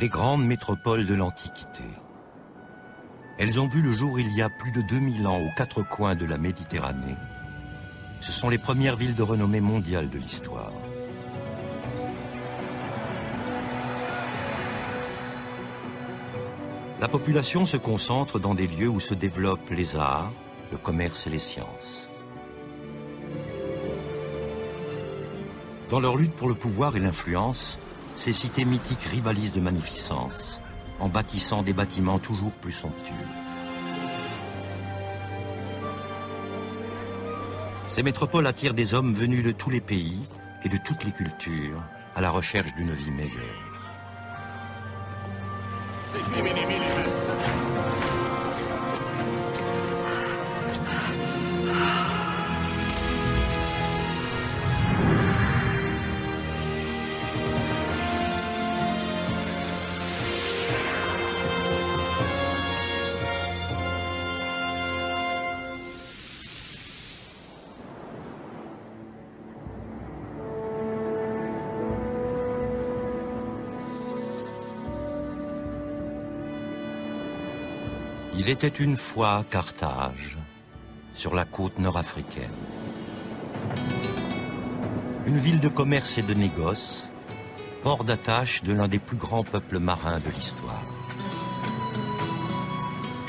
les grandes métropoles de l'Antiquité. Elles ont vu le jour il y a plus de 2000 ans aux quatre coins de la Méditerranée. Ce sont les premières villes de renommée mondiale de l'histoire. La population se concentre dans des lieux où se développent les arts, le commerce et les sciences. Dans leur lutte pour le pouvoir et l'influence, ces cités mythiques rivalisent de magnificence, en bâtissant des bâtiments toujours plus somptueux. Ces métropoles attirent des hommes venus de tous les pays et de toutes les cultures, à la recherche d'une vie meilleure. Il était une fois Carthage, sur la côte nord-africaine. Une ville de commerce et de négoce, port d'attache de l'un des plus grands peuples marins de l'histoire.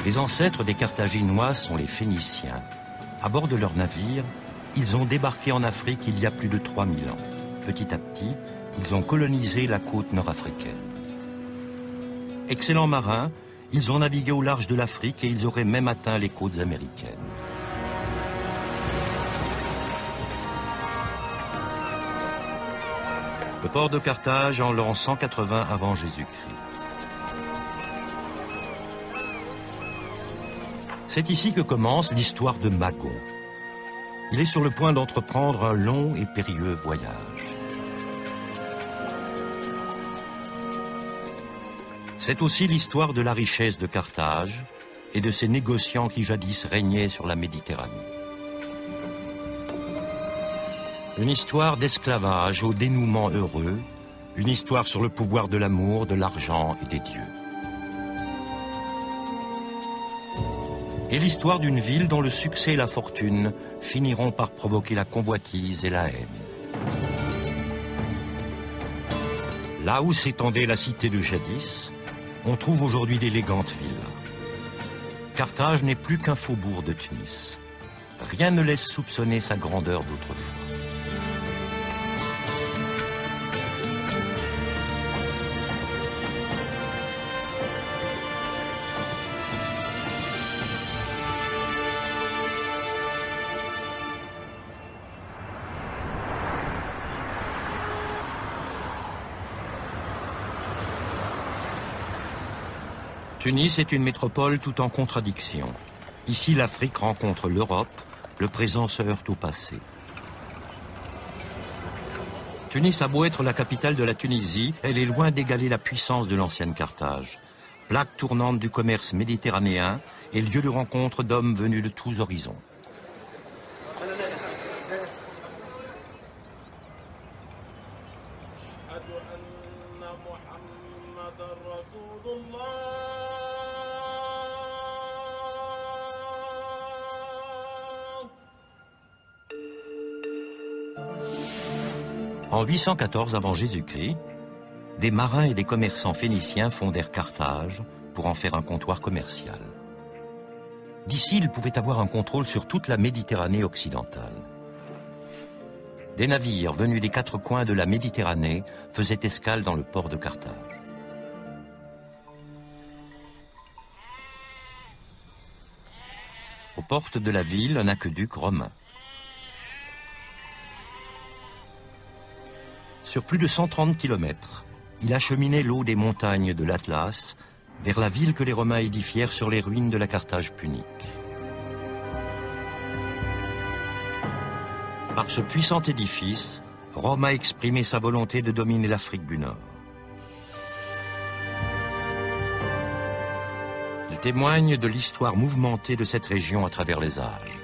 Les ancêtres des Carthaginois sont les Phéniciens. À bord de leurs navires, ils ont débarqué en Afrique il y a plus de 3000 ans. Petit à petit, ils ont colonisé la côte nord-africaine. Excellents marins, ils ont navigué au large de l'Afrique et ils auraient même atteint les côtes américaines. Le port de Carthage en l'an 180 avant Jésus-Christ. C'est ici que commence l'histoire de Magon. Il est sur le point d'entreprendre un long et périlleux voyage. C'est aussi l'histoire de la richesse de Carthage et de ses négociants qui jadis régnaient sur la Méditerranée. Une histoire d'esclavage au dénouement heureux, une histoire sur le pouvoir de l'amour, de l'argent et des dieux. Et l'histoire d'une ville dont le succès et la fortune finiront par provoquer la convoitise et la haine. Là où s'étendait la cité de jadis, on trouve aujourd'hui d'élégantes villas. Carthage n'est plus qu'un faubourg de Tunis. Rien ne laisse soupçonner sa grandeur d'autrefois. Tunis est une métropole tout en contradiction. Ici, l'Afrique rencontre l'Europe, le présent se heurte au passé. Tunis a beau être la capitale de la Tunisie, elle est loin d'égaler la puissance de l'ancienne Carthage. Plaque tournante du commerce méditerranéen et lieu de rencontre d'hommes venus de tous horizons. En 814 avant Jésus-Christ, des marins et des commerçants phéniciens fondèrent Carthage pour en faire un comptoir commercial. D'ici, ils pouvaient avoir un contrôle sur toute la Méditerranée occidentale. Des navires venus des quatre coins de la Méditerranée faisaient escale dans le port de Carthage. Aux portes de la ville, un aqueduc romain. Sur plus de 130 kilomètres, il acheminait l'eau des montagnes de l'Atlas vers la ville que les Romains édifièrent sur les ruines de la Carthage punique. Par ce puissant édifice, Rome a exprimé sa volonté de dominer l'Afrique du Nord. Il témoigne de l'histoire mouvementée de cette région à travers les âges.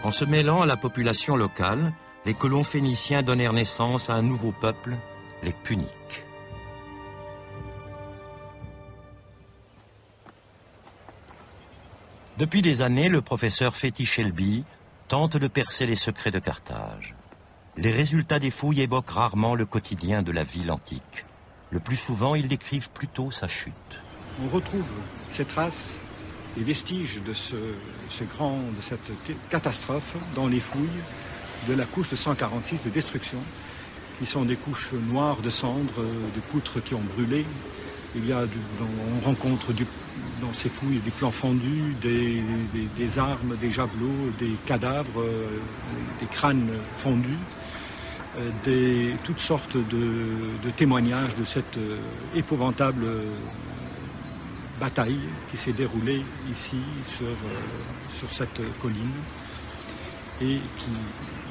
En se mêlant à la population locale, les colons phéniciens donnèrent naissance à un nouveau peuple, les Puniques. Depuis des années, le professeur Fethi Shelby tente de percer les secrets de Carthage. Les résultats des fouilles évoquent rarement le quotidien de la ville antique. Le plus souvent, ils décrivent plutôt sa chute. On retrouve ces traces, les vestiges de cette catastrophe dans les fouilles de la couche de 146 de destruction, qui sont des couches noires de cendres, de poutres qui ont brûlé. On rencontre dans ces fouilles des plans fondus, des armes, des javelots, des cadavres, des crânes fondus, toutes sortes de témoignages de cette épouvantable bataille qui s'est déroulée ici sur cette colline et qui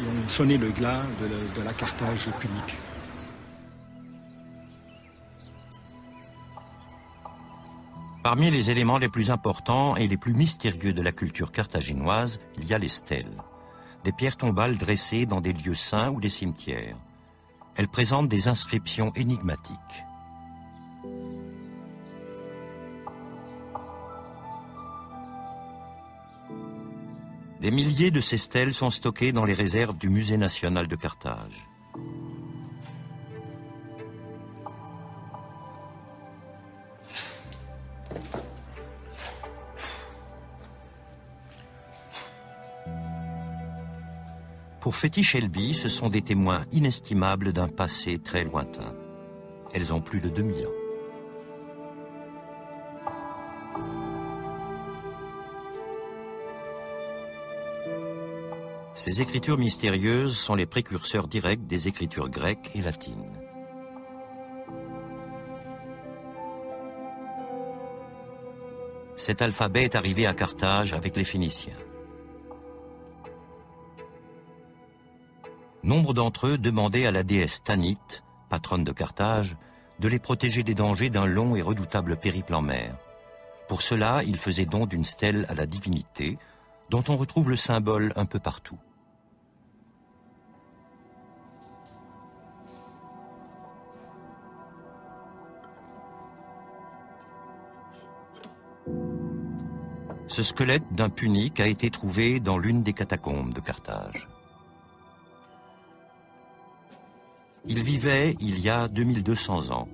ont sonné le glas de la Carthage punique. Parmi les éléments les plus importants et les plus mystérieux de la culture carthaginoise, il y a les stèles, des pierres tombales dressées dans des lieux saints ou des cimetières. Elles présentent des inscriptions énigmatiques. Des milliers de ces stèles sont stockées dans les réserves du Musée national de Carthage. Pour Fethi Shelby, ce sont des témoins inestimables d'un passé très lointain. Elles ont plus de 2000 ans. Ces écritures mystérieuses sont les précurseurs directs des écritures grecques et latines. Cet alphabet est arrivé à Carthage avec les Phéniciens. Nombre d'entre eux demandaient à la déesse Tanit, patronne de Carthage, de les protéger des dangers d'un long et redoutable périple en mer. Pour cela, ils faisaient don d'une stèle à la divinité, dont on retrouve le symbole un peu partout. Ce squelette d'un punique a été trouvé dans l'une des catacombes de Carthage. Il vivait il y a 2200 ans.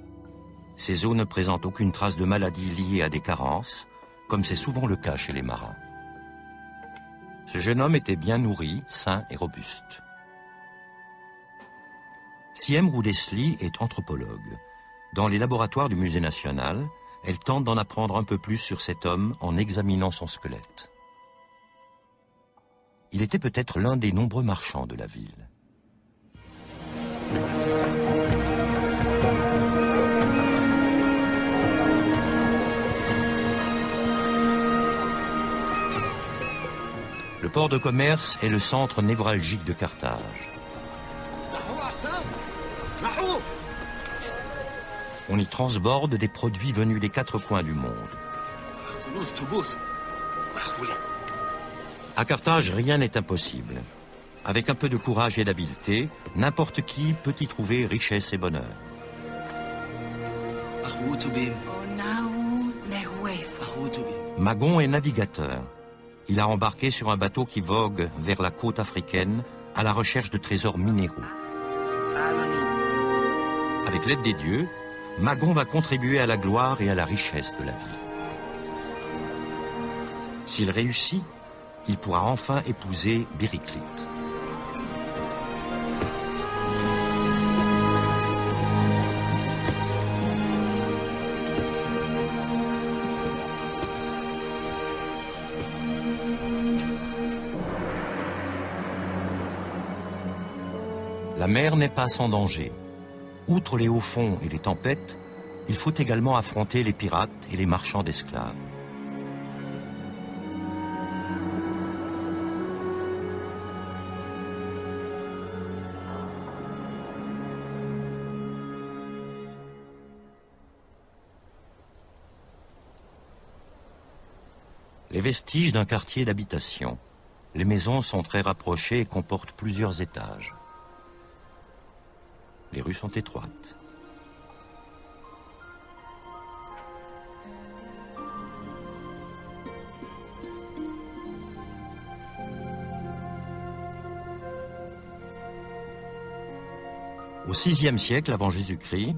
Ses os ne présentent aucune trace de maladie liée à des carences, comme c'est souvent le cas chez les marins. Ce jeune homme était bien nourri, sain et robuste. Siem Roudesli est anthropologue. Dans les laboratoires du Musée national, elle tente d'en apprendre un peu plus sur cet homme en examinant son squelette. Il était peut-être l'un des nombreux marchands de la ville. Le port de commerce est le centre névralgique de Carthage. On y transborde des produits venus des quatre coins du monde. À Carthage, rien n'est impossible. Avec un peu de courage et d'habileté, n'importe qui peut y trouver richesse et bonheur. Magon est navigateur. Il a embarqué sur un bateau qui vogue vers la côte africaine à la recherche de trésors minéraux. Avec l'aide des dieux, Magon va contribuer à la gloire et à la richesse de la ville. S'il réussit, il pourra enfin épouser Bériclite. La mer n'est pas sans danger. Outre les hauts fonds et les tempêtes, il faut également affronter les pirates et les marchands d'esclaves. Les vestiges d'un quartier d'habitation. Les maisons sont très rapprochées et comportent plusieurs étages. Les rues sont étroites. Au VIe siècle avant Jésus-Christ,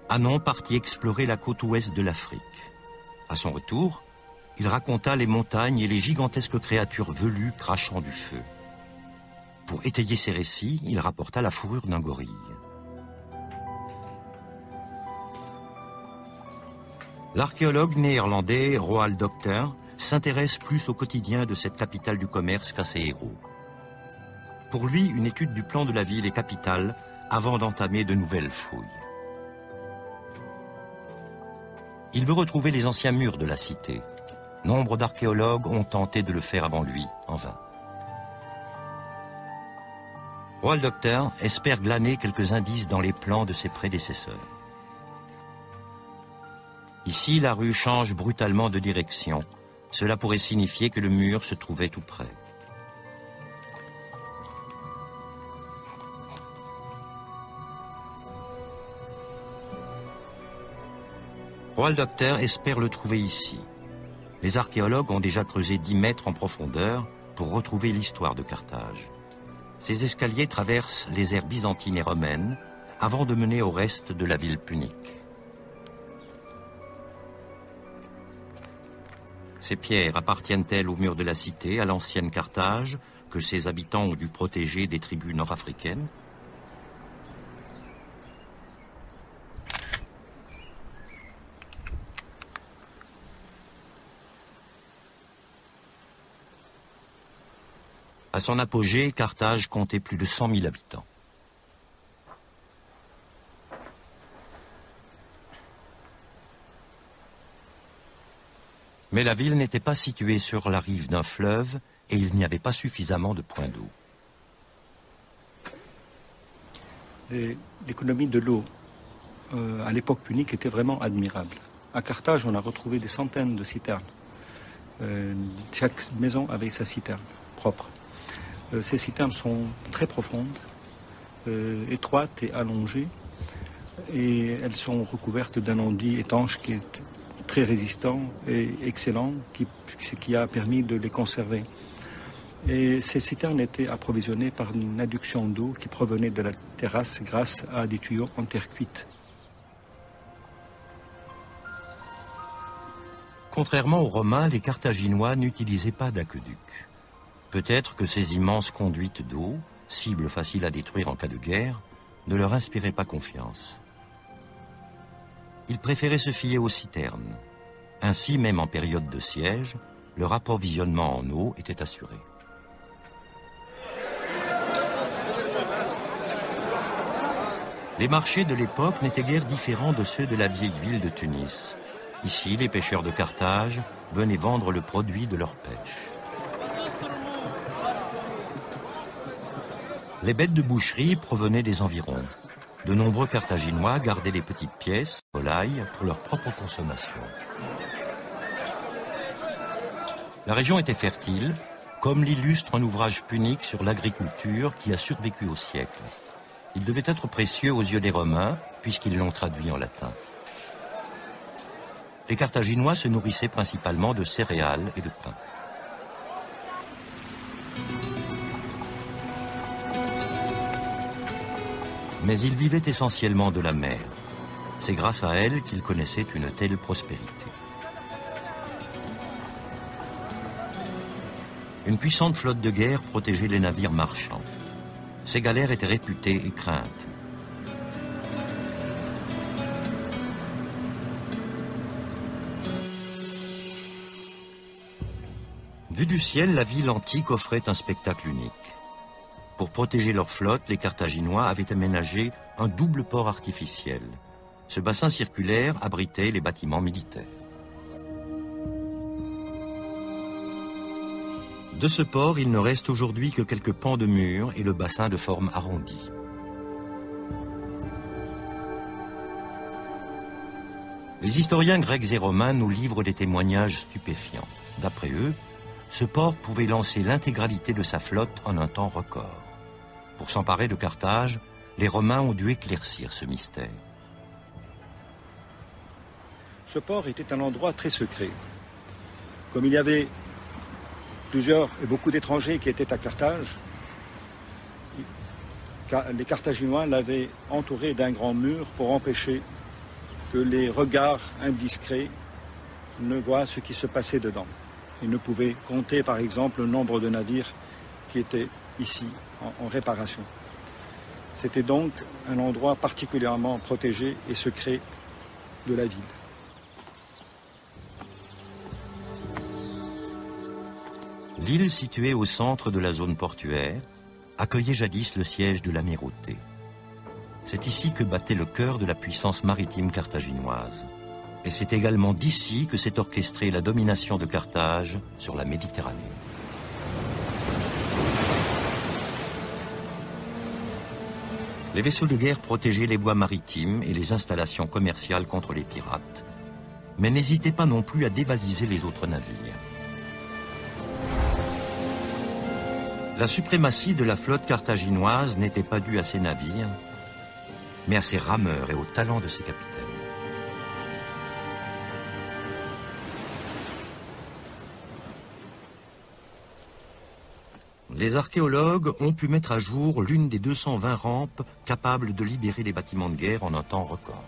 Hanon partit explorer la côte ouest de l'Afrique. À son retour, il raconta les montagnes et les gigantesques créatures velues crachant du feu. Pour étayer ses récits, il rapporta la fourrure d'un gorille. L'archéologue néerlandais Roald Docter s'intéresse plus au quotidien de cette capitale du commerce qu'à ses héros. Pour lui, une étude du plan de la ville est capitale avant d'entamer de nouvelles fouilles. Il veut retrouver les anciens murs de la cité. Nombre d'archéologues ont tenté de le faire avant lui, en vain. Roald Docter espère glaner quelques indices dans les plans de ses prédécesseurs. Ici, la rue change brutalement de direction. Cela pourrait signifier que le mur se trouvait tout près. Roald Docter espère le trouver ici. Les archéologues ont déjà creusé 10 mètres en profondeur pour retrouver l'histoire de Carthage. Ces escaliers traversent les aires byzantines et romaines avant de mener au reste de la ville punique. Ces pierres appartiennent-elles aux murs de la cité, à l'ancienne Carthage, que ses habitants ont dû protéger des tribus nord-africaines ? À son apogée, Carthage comptait plus de 100 000 habitants. Mais la ville n'était pas située sur la rive d'un fleuve et il n'y avait pas suffisamment de points d'eau. L'économie de l'eau à l'époque punique était vraiment admirable. À Carthage, on a retrouvé des centaines de citernes. Chaque maison avait sa citerne propre. Ces citernes sont très profondes, étroites et allongées, et elles sont recouvertes d'un enduit étanche qui est très résistant et excellent, ce qui a permis de les conserver. Et ces citernes étaient approvisionnées par une adduction d'eau qui provenait de la terrasse grâce à des tuyaux en terre cuite. Contrairement aux Romains, les Carthaginois n'utilisaient pas d'aqueduc. Peut-être que ces immenses conduites d'eau, cibles faciles à détruire en cas de guerre, ne leur inspiraient pas confiance. Ils préféraient se fier aux citernes. Ainsi, même en période de siège, leur approvisionnement en eau était assuré. Les marchés de l'époque n'étaient guère différents de ceux de la vieille ville de Tunis. Ici, les pêcheurs de Carthage venaient vendre le produit de leur pêche. Les bêtes de boucherie provenaient des environs. De nombreux Carthaginois gardaient les petites pièces, volailles, pour leur propre consommation. La région était fertile, comme l'illustre un ouvrage punique sur l'agriculture qui a survécu au siècle. Il devait être précieux aux yeux des Romains, puisqu'ils l'ont traduit en latin. Les Carthaginois se nourrissaient principalement de céréales et de pain. Mais ils vivaient essentiellement de la mer. C'est grâce à elle qu'ils connaissaient une telle prospérité. Une puissante flotte de guerre protégeait les navires marchands. Ces galères étaient réputées et craintes. Vue du ciel, la ville antique offrait un spectacle unique. Pour protéger leur flotte, les Carthaginois avaient aménagé un double port artificiel. Ce bassin circulaire abritait les bâtiments militaires. De ce port, il ne reste aujourd'hui que quelques pans de murs et le bassin de forme arrondie. Les historiens grecs et romains nous livrent des témoignages stupéfiants. D'après eux, ce port pouvait lancer l'intégralité de sa flotte en un temps record. Pour s'emparer de Carthage, les Romains ont dû éclaircir ce mystère. Ce port était un endroit très secret. Comme il y avait beaucoup d'étrangers qui étaient à Carthage, les Carthaginois l'avaient entouré d'un grand mur pour empêcher que les regards indiscrets ne voient ce qui se passait dedans. Ils ne pouvaient compter, par exemple, le nombre de navires qui étaient ici en réparation. C'était donc un endroit particulièrement protégé et secret de la ville. L'île située au centre de la zone portuaire accueillait jadis le siège de l'amirauté. C'est ici que battait le cœur de la puissance maritime carthaginoise. Et c'est également d'ici que s'est orchestrée la domination de Carthage sur la Méditerranée. Les vaisseaux de guerre protégeaient les voies maritimes et les installations commerciales contre les pirates, mais n'hésitaient pas non plus à dévaliser les autres navires. La suprématie de la flotte carthaginoise n'était pas due à ses navires, mais à ses rameurs et au talent de ses capitaines. Les archéologues ont pu mettre à jour l'une des 220 rampes capables de libérer les bâtiments de guerre en un temps record.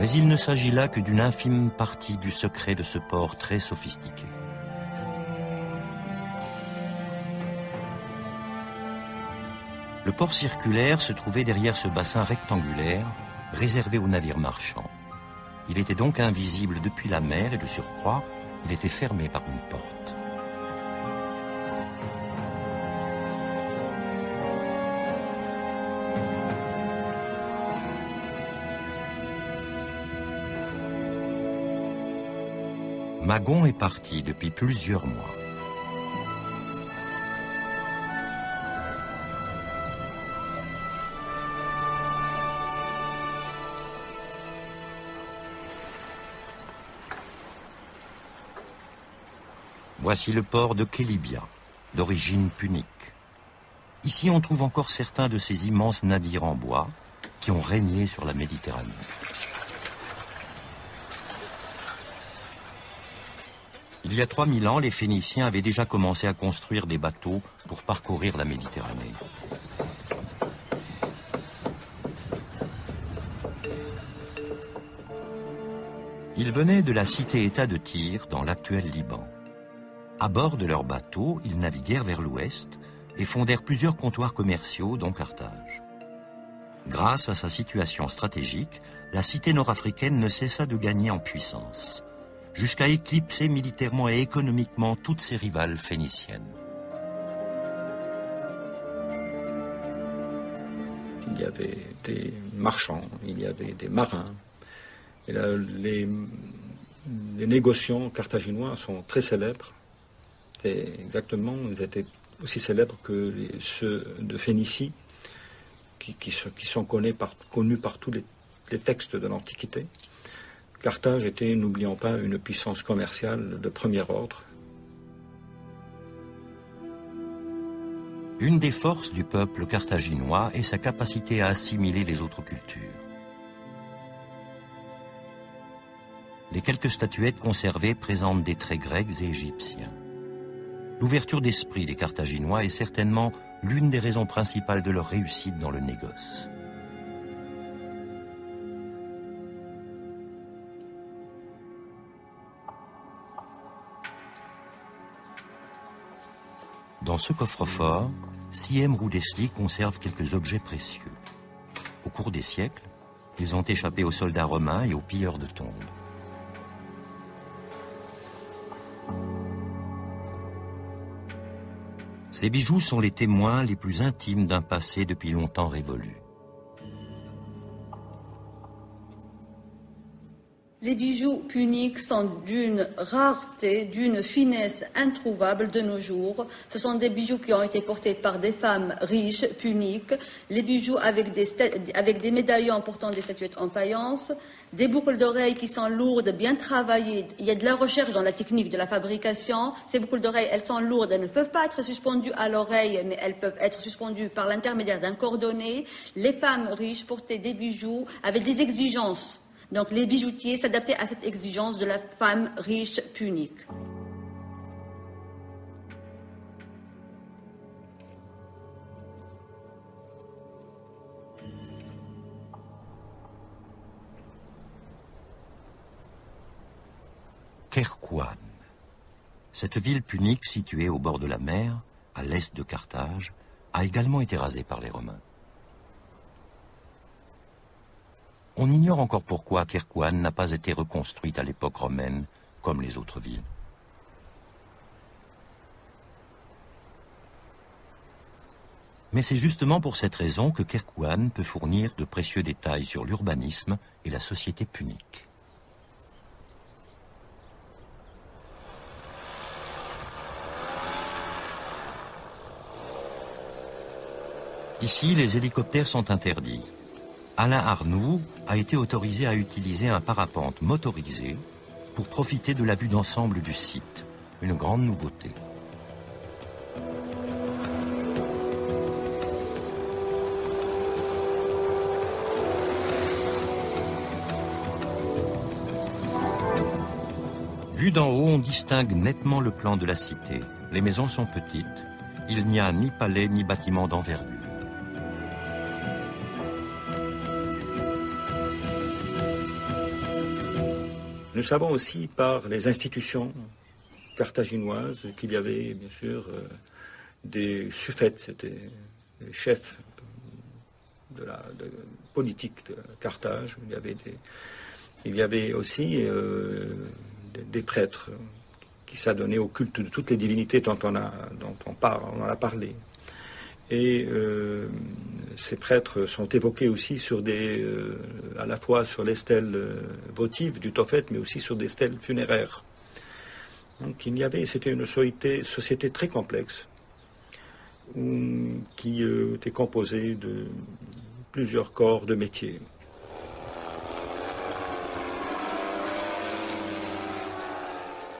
Mais il ne s'agit là que d'une infime partie du secret de ce port très sophistiqué. Le port circulaire se trouvait derrière ce bassin rectangulaire réservé aux navires marchands. Il était donc invisible depuis la mer et de surcroît, il était fermé par une porte. Magon est parti depuis plusieurs mois. Voici le port de Kélibia, d'origine punique. Ici, on trouve encore certains de ces immenses navires en bois qui ont régné sur la Méditerranée. Il y a 3000 ans, les Phéniciens avaient déjà commencé à construire des bateaux pour parcourir la Méditerranée. Ils venaient de la cité-État de Tyr, dans l'actuel Liban. À bord de leurs bateaux, ils naviguèrent vers l'ouest et fondèrent plusieurs comptoirs commerciaux, dont Carthage. Grâce à sa situation stratégique, la cité nord-africaine ne cessa de gagner en puissance, jusqu'à éclipser militairement et économiquement toutes ses rivales phéniciennes. Il y avait des marchands, il y avait des marins. Et là, les négociants carthaginois sont très célèbres. Ils étaient aussi célèbres que ceux de Phénicie, qui sont connus par tous les textes de l'Antiquité. Carthage était, n'oublions pas, une puissance commerciale de premier ordre. Une des forces du peuple carthaginois est sa capacité à assimiler les autres cultures. Les quelques statuettes conservées présentent des traits grecs et égyptiens. L'ouverture d'esprit des Carthaginois est certainement l'une des raisons principales de leur réussite dans le négoce. Dans ce coffre-fort, Siem Roudesli conserve quelques objets précieux. Au cours des siècles, ils ont échappé aux soldats romains et aux pilleurs de tombes. Ces bijoux sont les témoins les plus intimes d'un passé depuis longtemps révolu. Les bijoux puniques sont d'une rareté, d'une finesse introuvable de nos jours. Ce sont des bijoux qui ont été portés par des femmes riches, puniques, les bijoux avec des médaillons portant des statuettes en faïence, des boucles d'oreilles qui sont lourdes, bien travaillées. Il y a de la recherche dans la technique de la fabrication. Ces boucles d'oreilles, elles sont lourdes, elles ne peuvent pas être suspendues à l'oreille, mais elles peuvent être suspendues par l'intermédiaire d'un cordonnet. Les femmes riches portaient des bijoux avec des exigences. Donc les bijoutiers s'adaptaient à cette exigence de la femme riche punique. Kherkouane. Cette ville punique située au bord de la mer, à l'est de Carthage, a également été rasée par les Romains. On ignore encore pourquoi Kherkouane n'a pas été reconstruite à l'époque romaine comme les autres villes. Mais c'est justement pour cette raison que Kherkouane peut fournir de précieux détails sur l'urbanisme et la société punique. Ici, les hélicoptères sont interdits. Alain Arnoux a été autorisé à utiliser un parapente motorisé pour profiter de la vue d'ensemble du site, une grande nouveauté. Vu d'en haut, on distingue nettement le plan de la cité. Les maisons sont petites, il n'y a ni palais ni bâtiment d'envergure. Nous savons aussi par les institutions carthaginoises qu'il y avait bien sûr des suffètes, c'était les chefs de la politique de Carthage. Il y avait aussi des prêtres qui s'adonnaient au culte de toutes les divinités dont on en a parlé. Et ces prêtres sont évoqués aussi sur à la fois sur les stèles votives du Tophet, mais aussi sur des stèles funéraires. Donc c'était une société très complexe, qui était composée de plusieurs corps de métiers.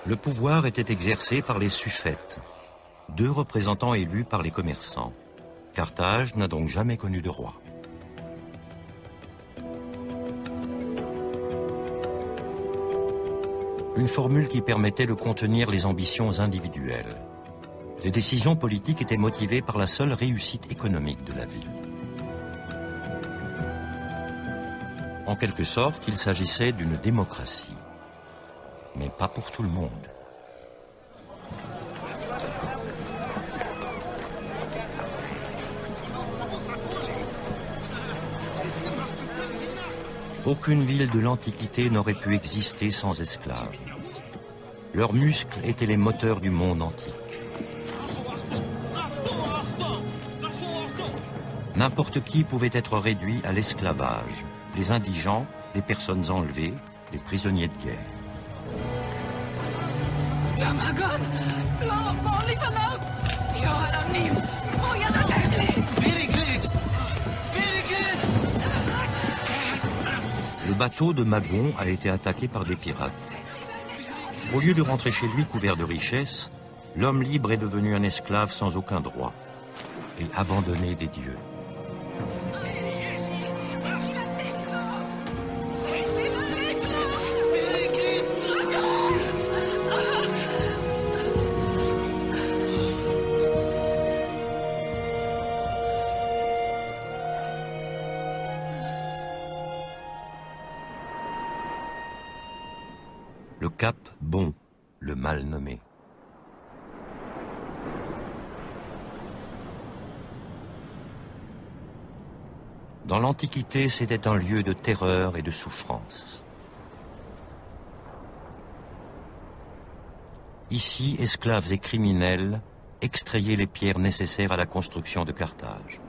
Le pouvoir était exercé par les suffètes, 2 représentants élus par les commerçants. Carthage n'a donc jamais connu de roi. Une formule qui permettait de contenir les ambitions individuelles. Les décisions politiques étaient motivées par la seule réussite économique de la ville. En quelque sorte, il s'agissait d'une démocratie, mais pas pour tout le monde. Aucune ville de l'Antiquité n'aurait pu exister sans esclaves. Leurs muscles étaient les moteurs du monde antique. N'importe qui pouvait être réduit à l'esclavage, les indigents, les personnes enlevées, les prisonniers de guerre. Le bateau de Magon a été attaqué par des pirates. Au lieu de rentrer chez lui couvert de richesses, l'homme libre est devenu un esclave sans aucun droit et abandonné des dieux. Le cap Bon, le mal nommé. Dans l'Antiquité, c'était un lieu de terreur et de souffrance. Ici, esclaves et criminels extrayaient les pierres nécessaires à la construction de Carthage.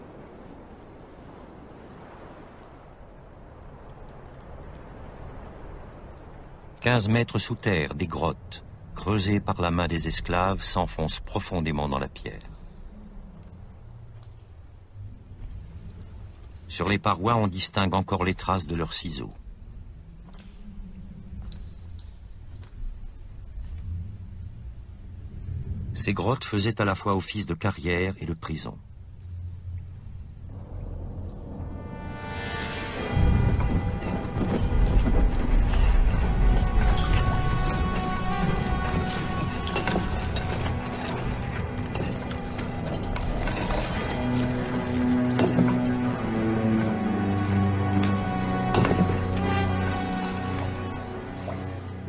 15 mètres sous terre, des grottes, creusées par la main des esclaves, s'enfoncent profondément dans la pierre. Sur les parois, on distingue encore les traces de leurs ciseaux. Ces grottes faisaient à la fois office de carrière et de prison.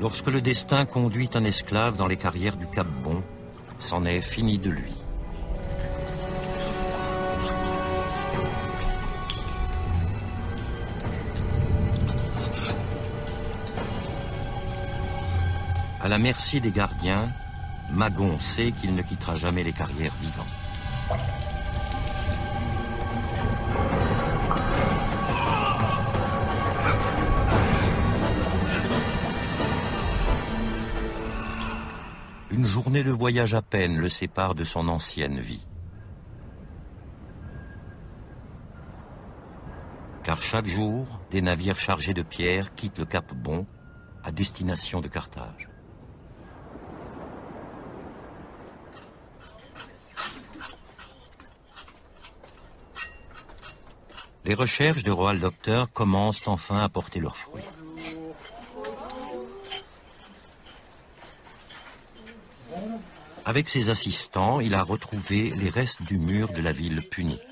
Lorsque le destin conduit un esclave dans les carrières du Cap Bon, c'en est fini de lui. À la merci des gardiens, Magon sait qu'il ne quittera jamais les carrières vivant. Une journée de voyage à peine le sépare de son ancienne vie. Car chaque jour, des navires chargés de pierres quittent le Cap Bon à destination de Carthage. Les recherches de Roald Docter commencent enfin à porter leurs fruits. Avec ses assistants, il a retrouvé les restes du mur de la ville punique.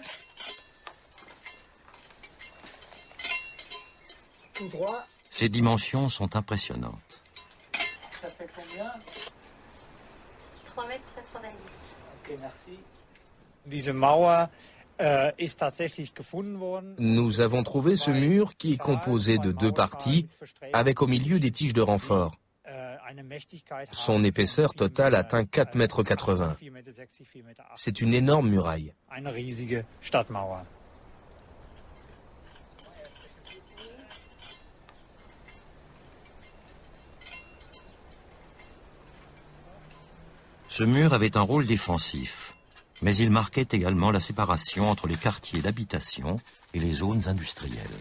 Ses dimensions sont impressionnantes. Ça fait combien? 3,90 m. Ok, merci. Diese Mauer ist tatsächlich gefunden worden. Nous avons trouvé ce mur qui est composé de 2 parties, avec au milieu des tiges de renfort. Son épaisseur totale atteint 4,80 m. C'est une énorme muraille. Ce mur avait un rôle défensif, mais il marquait également la séparation entre les quartiers d'habitation et les zones industrielles.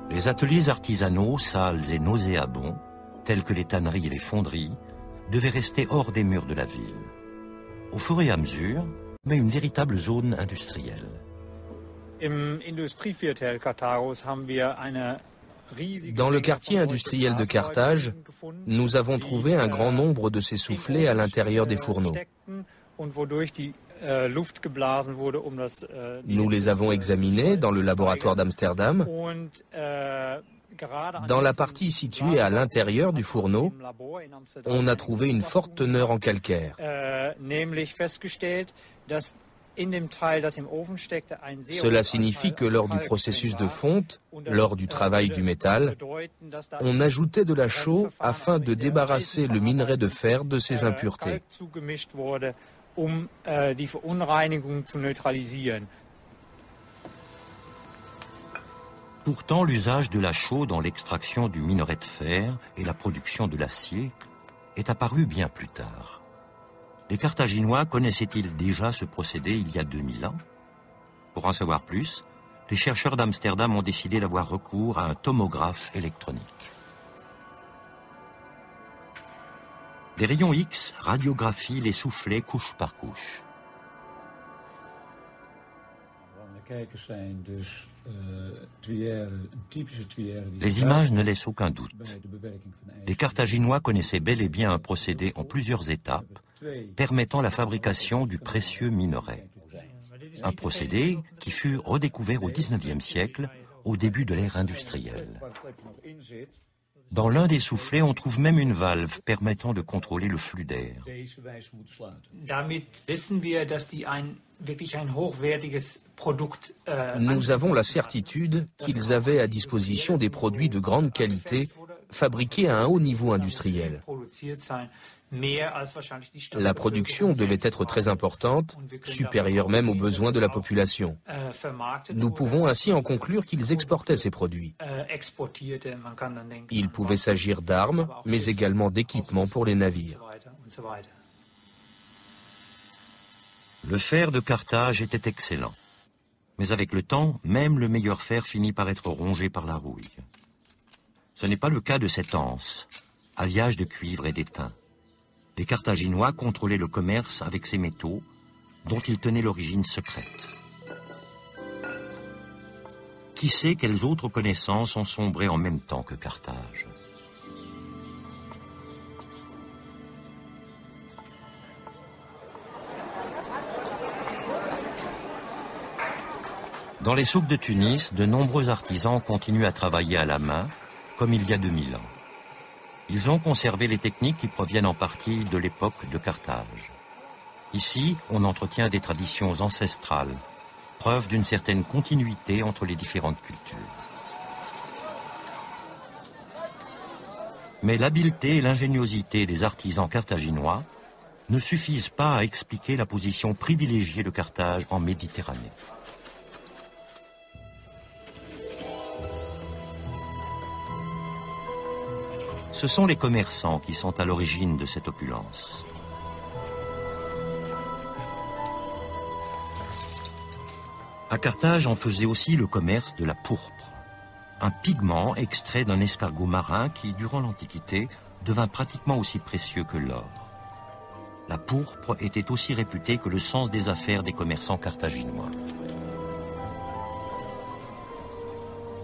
Les ateliers artisanaux, sales et nauséabonds, tels que les tanneries et les fonderies, devaient rester hors des murs de la ville. Au fur et à mesure, mais une véritable zone industrielle. Dans le quartier industriel de Carthage, nous avons trouvé un grand nombre de ces soufflets à l'intérieur des fourneaux. Nous les avons examinés dans le laboratoire d'Amsterdam. Dans la partie située à l'intérieur du fourneau, on a trouvé une forte teneur en calcaire. Cela signifie que lors du processus de fonte, lors du travail du métal, on ajoutait de la chaux afin de débarrasser le minerai de fer de ses impuretés. Pourtant, l'usage de la chaux dans l'extraction du minerai de fer et la production de l'acier est apparu bien plus tard. Les Carthaginois connaissaient-ils déjà ce procédé il y a 2000 ans? Pour en savoir plus, les chercheurs d'Amsterdam ont décidé d'avoir recours à un tomographe électronique. Des rayons X radiographient les soufflets couche par couche. Les images ne laissent aucun doute. Les Carthaginois connaissaient bel et bien un procédé en plusieurs étapes permettant la fabrication du précieux minerai. Un procédé qui fut redécouvert au XIXe siècle, au début de l'ère industrielle. Dans l'un des soufflets, on trouve même une valve permettant de contrôler le flux d'air. Nous avons la certitude qu'ils avaient à disposition des produits de grande qualité fabriqués à un haut niveau industriel. La production devait être très importante, supérieure même aux besoins de la population. Nous pouvons ainsi en conclure qu'ils exportaient ces produits. Il pouvait s'agir d'armes, mais également d'équipements pour les navires. Le fer de Carthage était excellent. Mais avec le temps, même le meilleur fer finit par être rongé par la rouille. Ce n'est pas le cas de cette anse, alliage de cuivre et d'étain. Les Carthaginois contrôlaient le commerce avec ces métaux, dont ils tenaient l'origine secrète. Qui sait quelles autres connaissances ont sombré en même temps que Carthage? Dans les souks de Tunis, de nombreux artisans continuent à travailler à la main, comme il y a 2000 ans. Ils ont conservé les techniques qui proviennent en partie de l'époque de Carthage. Ici, on entretient des traditions ancestrales, preuve d'une certaine continuité entre les différentes cultures. Mais l'habileté et l'ingéniosité des artisans carthaginois ne suffisent pas à expliquer la position privilégiée de Carthage en Méditerranée. Ce sont les commerçants qui sont à l'origine de cette opulence. À Carthage, on faisait aussi le commerce de la pourpre, un pigment extrait d'un escargot marin qui, durant l'Antiquité, devint pratiquement aussi précieux que l'or. La pourpre était aussi réputée que le sens des affaires des commerçants carthaginois.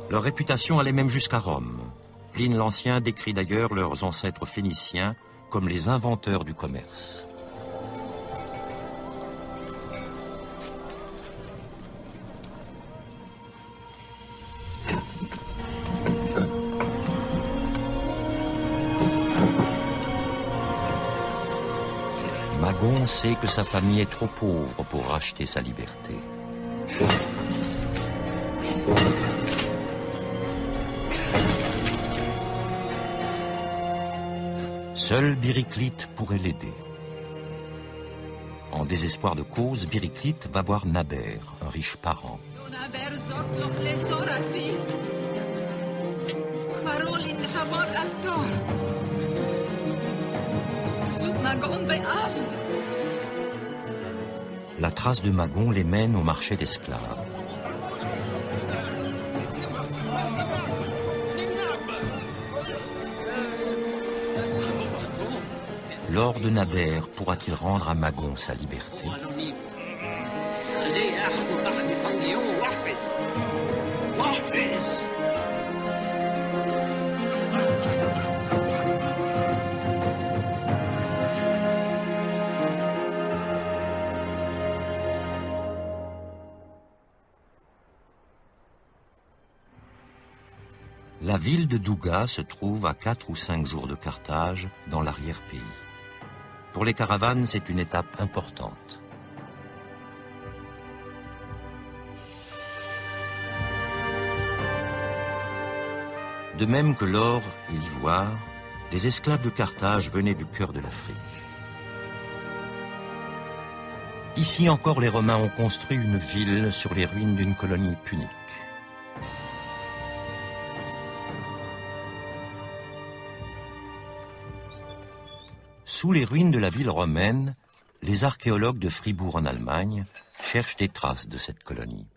Leur réputation allait même jusqu'à Rome. Pline l'Ancien décrit d'ailleurs leurs ancêtres phéniciens comme les inventeurs du commerce. Magon sait que sa famille est trop pauvre pour racheter sa liberté. Seul Bériclite pourrait l'aider. En désespoir de cause, Bériclite va voir Naber, un riche parent. La trace de Magon les mène au marché d'esclaves. Lord Naber pourra-t-il rendre à Magon sa liberté? La ville de Douga se trouve à 4 ou 5 jours de Carthage, dans l'arrière-pays. Pour les caravanes, c'est une étape importante. De même que l'or et l'ivoire, les esclaves de Carthage venaient du cœur de l'Afrique. Ici encore, les Romains ont construit une ville sur les ruines d'une colonie punique. Sous les ruines de la ville romaine, les archéologues de Fribourg en Allemagne cherchent des traces de cette colonie.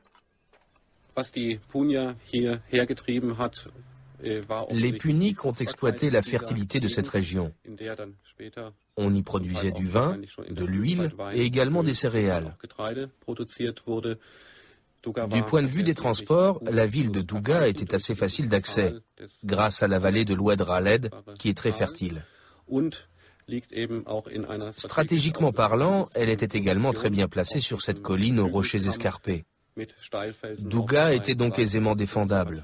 Les Puniques ont exploité la fertilité de cette région. On y produisait du vin, de l'huile et également des céréales. Du point de vue des transports, la ville de Douga était assez facile d'accès, grâce à la vallée de l'Oued Raled, qui est très fertile. Stratégiquement parlant, elle était également très bien placée sur cette colline aux rochers escarpés. Douga était donc aisément défendable.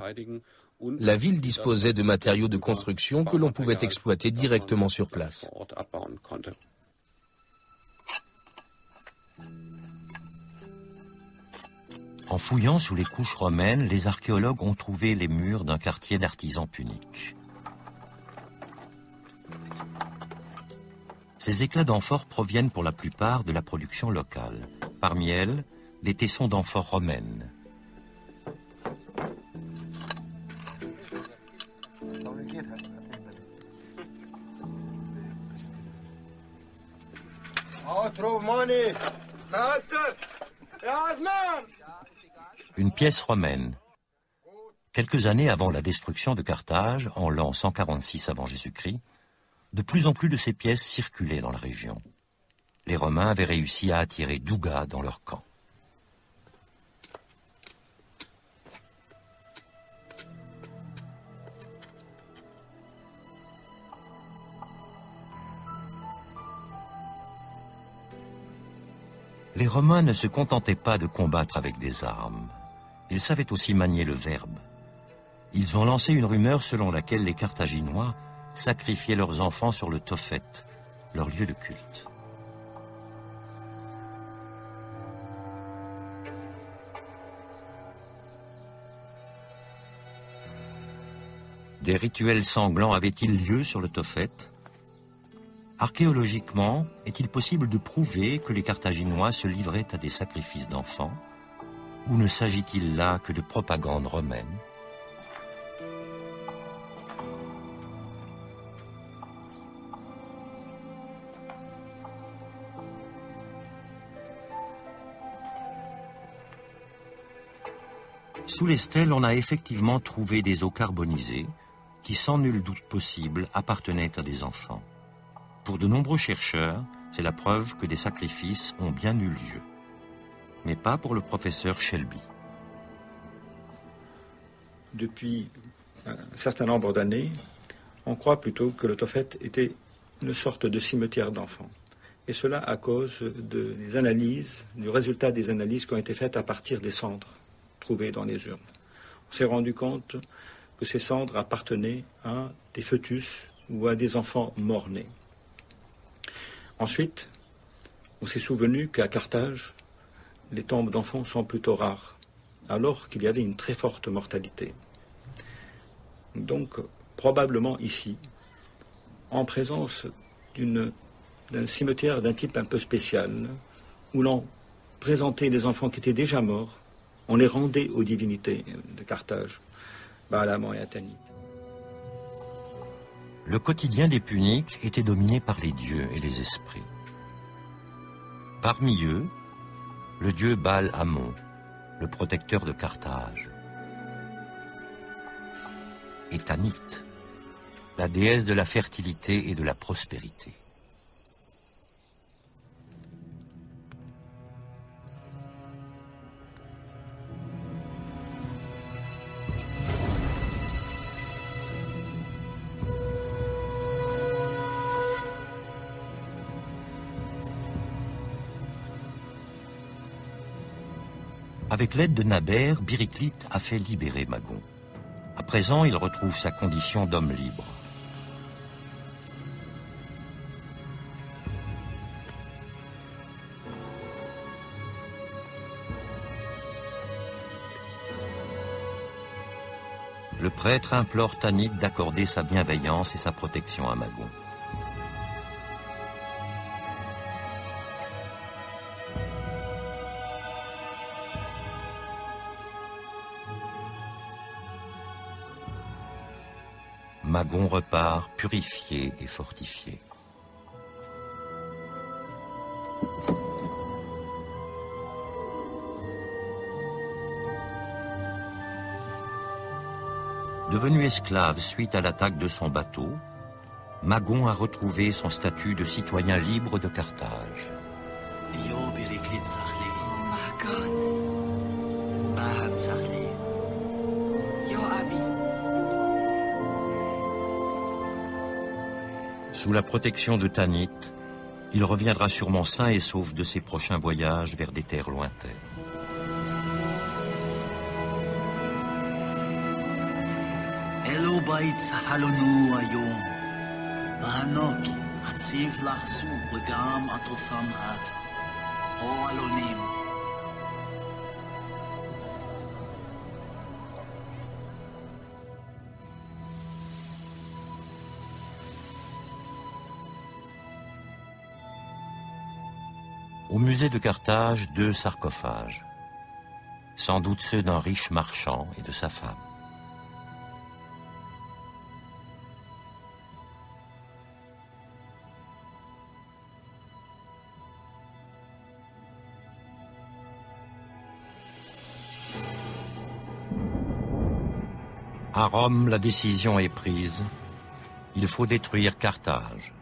La ville disposait de matériaux de construction que l'on pouvait exploiter directement sur place. En fouillant sous les couches romaines, les archéologues ont trouvé les murs d'un quartier d'artisans puniques. Ces éclats d'amphore proviennent pour la plupart de la production locale. Parmi elles, des tessons d'amphore romaines. Une pièce romaine. Quelques années avant la destruction de Carthage, en l'an 146 avant Jésus-Christ, de plus en plus de ces pièces circulaient dans la région. Les Romains avaient réussi à attirer Douga dans leur camp. Les Romains ne se contentaient pas de combattre avec des armes. Ils savaient aussi manier le verbe. Ils ont lancé une rumeur selon laquelle les Carthaginois sacrifiaient leurs enfants sur le Tophet, leur lieu de culte. Des rituels sanglants avaient-ils lieu sur le Tophet? Archéologiquement, est-il possible de prouver que les Carthaginois se livraient à des sacrifices d'enfants? Ou ne s'agit-il là que de propagande romaine? Sous les stèles, on a effectivement trouvé des eaux carbonisées qui, sans nul doute possible, appartenaient à des enfants. Pour de nombreux chercheurs, c'est la preuve que des sacrifices ont bien eu lieu. Mais pas pour le professeur Shelby. Depuis un certain nombre d'années, on croit plutôt que le Tophet était une sorte de cimetière d'enfants. Et cela à cause des analyses, du résultat des analyses qui ont été faites à partir des cendres trouvées dans les urnes. On s'est rendu compte que ces cendres appartenaient à des fœtus ou à des enfants morts-nés. Ensuite, on s'est souvenu qu'à Carthage, les tombes d'enfants sont plutôt rares, alors qu'il y avait une très forte mortalité. Donc, probablement ici, en présence d'un cimetière d'un type un peu spécial, où l'on présentait les enfants qui étaient déjà morts, on les rendait aux divinités de Carthage, Baalamon et Atanit. Le quotidien des Puniques était dominé par les dieux et les esprits. Parmi eux, le dieu Baal-Hamon, le protecteur de Carthage. Et Tanit, la déesse de la fertilité et de la prospérité. Avec l'aide de Naber, Bériclite a fait libérer Magon. À présent, il retrouve sa condition d'homme libre. Le prêtre implore Tanit d'accorder sa bienveillance et sa protection à Magon. Magon repart purifié et fortifié. Devenu esclave suite à l'attaque de son bateau, Magon a retrouvé son statut de citoyen libre de Carthage. Sous la protection de Tanit, il reviendra sûrement sain et sauf de ses prochains voyages vers des terres lointaines. Au musée de Carthage, 2 sarcophages, sans doute ceux d'un riche marchand et de sa femme. À Rome, la décision est prise. Il faut détruire Carthage.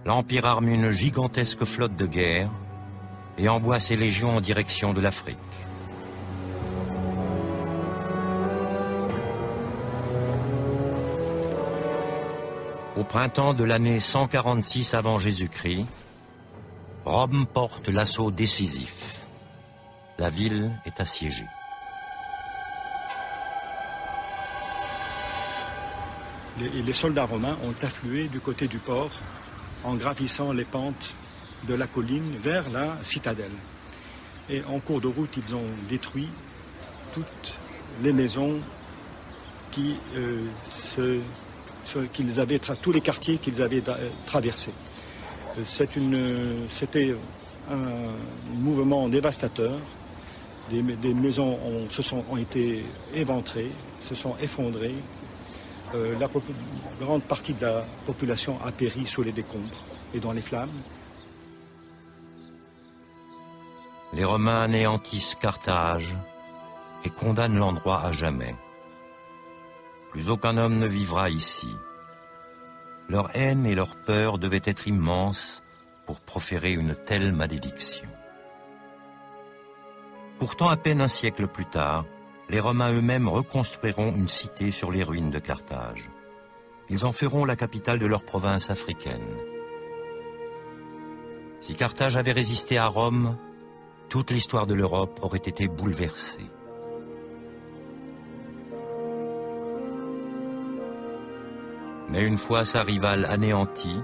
L'Empire arme une gigantesque flotte de guerre et envoie ses légions en direction de l'Afrique. Au printemps de l'année 146 avant Jésus-Christ, Rome porte l'assaut décisif. La ville est assiégée. Les soldats romains ont afflué du côté du port en gravissant les pentes de la colline vers la citadelle. Et en cours de route, ils ont détruit toutes les maisons tous les quartiers qu'ils avaient traversés. C'était un mouvement dévastateur. Des maisons ont été éventrées, se sont effondrées. La grande partie de la population a péri sous les décombres et dans les flammes. Les Romains anéantissent Carthage et condamnent l'endroit à jamais. Plus aucun homme ne vivra ici. Leur haine et leur peur devaient être immenses pour proférer une telle malédiction. Pourtant, à peine un siècle plus tard, les Romains eux-mêmes reconstruiront une cité sur les ruines de Carthage. Ils en feront la capitale de leur province africaine. Si Carthage avait résisté à Rome, toute l'histoire de l'Europe aurait été bouleversée. Mais une fois sa rivale anéantie,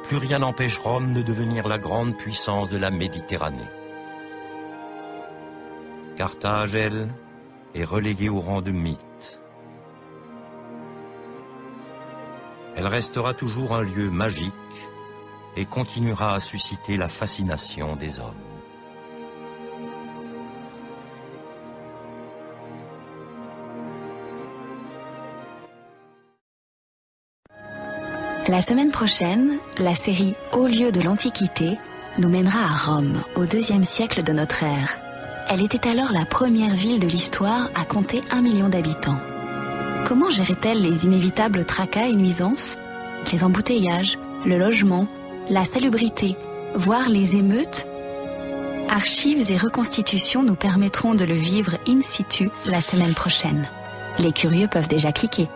plus rien n'empêche Rome de devenir la grande puissance de la Méditerranée. Carthage, elle, est reléguée au rang de mythe. Elle restera toujours un lieu magique et continuera à susciter la fascination des hommes. La semaine prochaine, la série Hauts lieux de l'Antiquité nous mènera à Rome, au IIe siècle de notre ère. Elle était alors la première ville de l'histoire à compter 1 million d'habitants. Comment gérait-elle les inévitables tracas et nuisances, les embouteillages, le logement, la salubrité, voire les émeutes? Archives et reconstitutions nous permettront de le vivre in situ la semaine prochaine. Les curieux peuvent déjà cliquer.